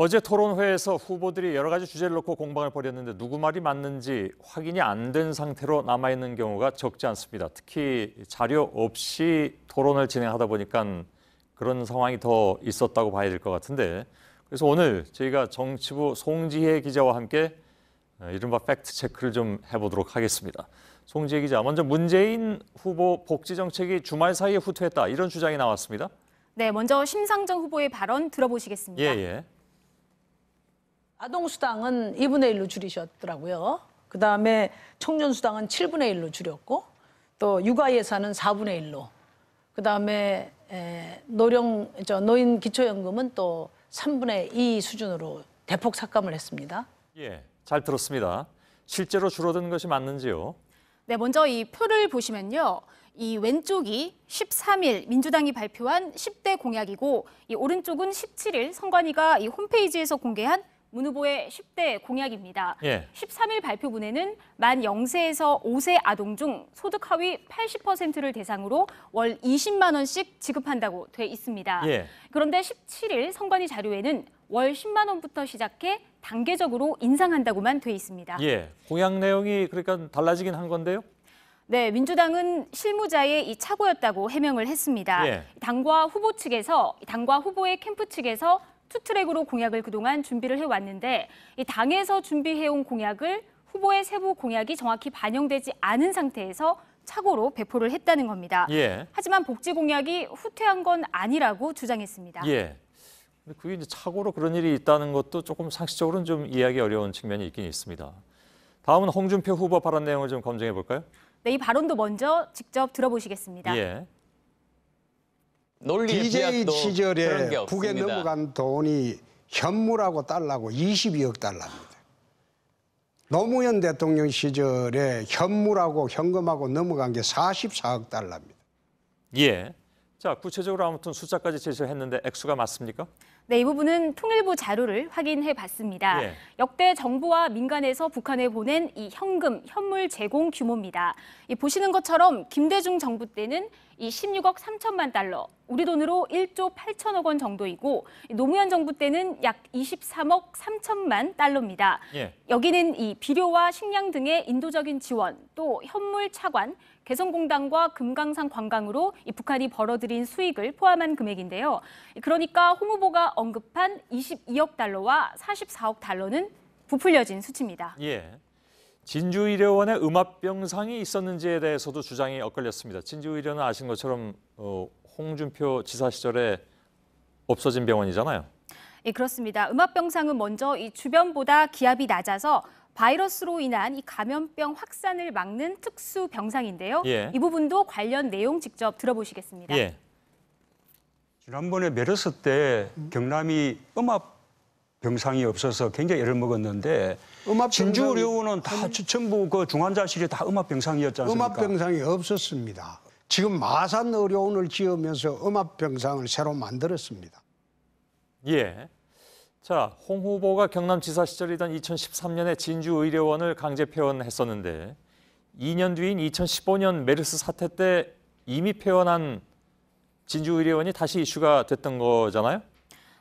어제 토론회에서 후보들이 여러 가지 주제를 놓고 공방을 벌였는데 누구 말이 맞는지 확인이 안 된 상태로 남아있는 경우가 적지 않습니다. 특히 자료 없이 토론을 진행하다 보니까 그런 상황이 더 있었다고 봐야 될 것 같은데, 그래서 오늘 저희가 정치부 송지혜 기자와 함께 이른바 팩트 체크를 좀 해보도록 하겠습니다. 송지혜 기자, 먼저 문재인 후보 복지 정책이 주말 사이에 후퇴했다, 이런 주장이 나왔습니다. 네, 먼저 심상정 후보의 발언 들어보시겠습니다. 예. 아동수당은 2분의 1로 줄이셨더라고요. 그다음에 청년수당은 7분의 1로 줄였고, 또 육아예산은 4분의 1로. 그다음에 노인 기초연금은 또 3분의 2 수준으로 대폭 삭감을 했습니다. 예, 잘 들었습니다. 실제로 줄어든 것이 맞는지요? 네, 먼저 이 표를 보시면요. 이 왼쪽이 13일 민주당이 발표한 10대 공약이고, 이 오른쪽은 17일 선관위가 이 홈페이지에서 공개한 문 후보의 10대 공약입니다. 예. 13일 발표문에는 만 0세에서 5세 아동 중 소득 하위 80%를 대상으로 월 20만 원씩 지급한다고 돼 있습니다. 예. 그런데 17일 선관위 자료에는 월 10만 원부터 시작해 단계적으로 인상한다고만 돼 있습니다. 예, 공약 내용이 그러니까 달라지긴 한 건데요. 네, 민주당은 실무자의 이 착오였다고 해명을 했습니다. 예. 당과 후보의 캠프 측에서 투트랙으로 공약을 그동안 준비를 해왔는데, 이 당에서 준비해온 공약을 후보의 세부 공약이 정확히 반영되지 않은 상태에서 착오로 배포를 했다는 겁니다. 예. 하지만 복지 공약이 후퇴한 건 아니라고 주장했습니다. 예. 근데 그게 이제 착오로 그런 일이 있다는 것도 조금 상식적으로는 좀 이해하기 어려운 측면이 있긴 있습니다. 다음은 홍준표 후보 발언 내용을 좀 검증해 볼까요? 네, 이 발언도 먼저 직접 들어보시겠습니다. 예. DJ 시절에 북에 없습니다. 넘어간 돈이 현물하고 달러고 22억 달러입니다. 노무현 대통령 시절에 현물하고 현금하고 넘어간 게 44억 달러입니다. 예. 자, 구체적으로 아무튼 숫자까지 제시했는데 액수가 맞습니까? 네, 이 부분은 통일부 자료를 확인해 봤습니다. 예. 역대 정부와 민간에서 북한에 보낸 이 현금, 현물 제공 규모입니다. 이 보시는 것처럼 김대중 정부 때는 이 16억 3천만 달러, 우리 돈으로 1조 8천억 원 정도이고, 노무현 정부 때는 약 23억 3천만 달러입니다. 예. 여기는 이 비료와 식량 등의 인도적인 지원, 또 현물 차관, 개성공단과 금강산 관광으로 이 북한이 벌어들인 수익을 포함한 금액인데요. 그러니까 홍 후보가 언급한 22억 달러와 44억 달러는 부풀려진 수치입니다. 예. 진주의료원에 음압병상이 있었는지에 대해서도 주장이 엇갈렸습니다. 진주의료는 아신 것처럼 홍준표 지사 시절에 없어진 병원이잖아요. 예, 그렇습니다. 음압병상은 먼저 이 주변보다 기압이 낮아서 바이러스로 인한 이 감염병 확산을 막는 특수 병상인데요. 예. 이 부분도 관련 내용 직접 들어보시겠습니다. 예. 지난번에 메르스 때 경남이 음압 병상이 없어서 굉장히 애를 먹었는데, 진주의료원은 다 전부 그 중환자실이 다 음압 병상이었지 않습니까? 음압 병상이 없었습니다. 지금 마산 의료원을 지으면서 음압 병상을 새로 만들었습니다. 예. 자, 홍 후보가 경남지사 시절이던 2013년에 진주의료원을 강제 폐원했었는데 2년 뒤인 2015년 메르스 사태 때 이미 폐원한 진주의료원이 다시 이슈가 됐던 거잖아요?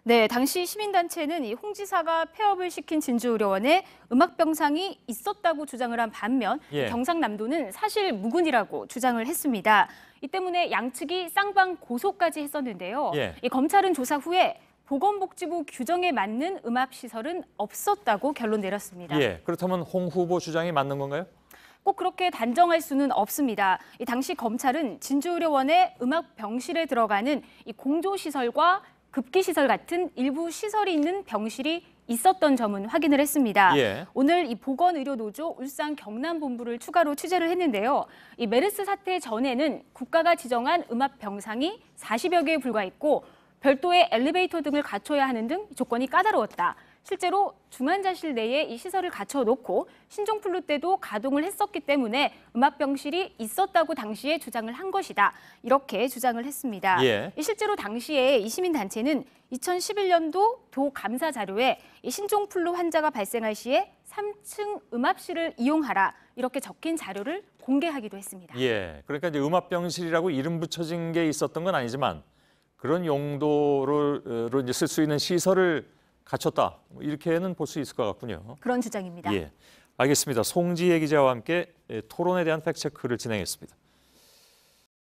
네, 당시 시민단체는 이 홍 지사가 폐업을 시킨 진주의료원에 음압병상이 있었다고 주장을 한 반면, 예. 경상남도는 사실 무근이라고 주장을 했습니다. 이 때문에 양측이 쌍방 고소까지 했었는데요. 예. 이 검찰은 조사 후에 보건복지부 규정에 맞는 음압시설은 없었다고 결론 내렸습니다. 예. 그렇다면 홍 후보 주장이 맞는 건가요? 꼭 그렇게 단정할 수는 없습니다. 이 당시 검찰은 진주의료원의 음압병실에 들어가는 이 공조시설과 급기시설 같은 일부 시설이 있는 병실이 있었던 점은 확인을 했습니다. 예. 오늘 이 보건의료노조 울산 경남본부를 추가로 취재를 했는데요. 이 메르스 사태 전에는 국가가 지정한 음압병상이 40여 개에 불과했고, 별도의 엘리베이터 등을 갖춰야 하는 등 조건이 까다로웠다. 실제로 중환자실 내에 이 시설을 갖춰놓고 신종플루 때도 가동을 했었기 때문에 음압병실이 있었다고 당시에 주장을 한 것이다. 이렇게 주장을 했습니다. 예. 실제로 당시에 이 시민단체는 2011년도 도 감사 자료에 이 신종플루 환자가 발생할 시에 3층 음압실을 이용하라, 이렇게 적힌 자료를 공개하기도 했습니다. 예. 그러니까 이제 음압병실이라고 이름 붙여진 게 있었던 건 아니지만 그런 용도로 이제 쓸 수 있는 시설을 갖췄다. 뭐 이렇게는 볼 수 있을 것 같군요. 그런 주장입니다. 예, 알겠습니다. 송지혜 기자와 함께 토론에 대한 팩트체크를 진행했습니다.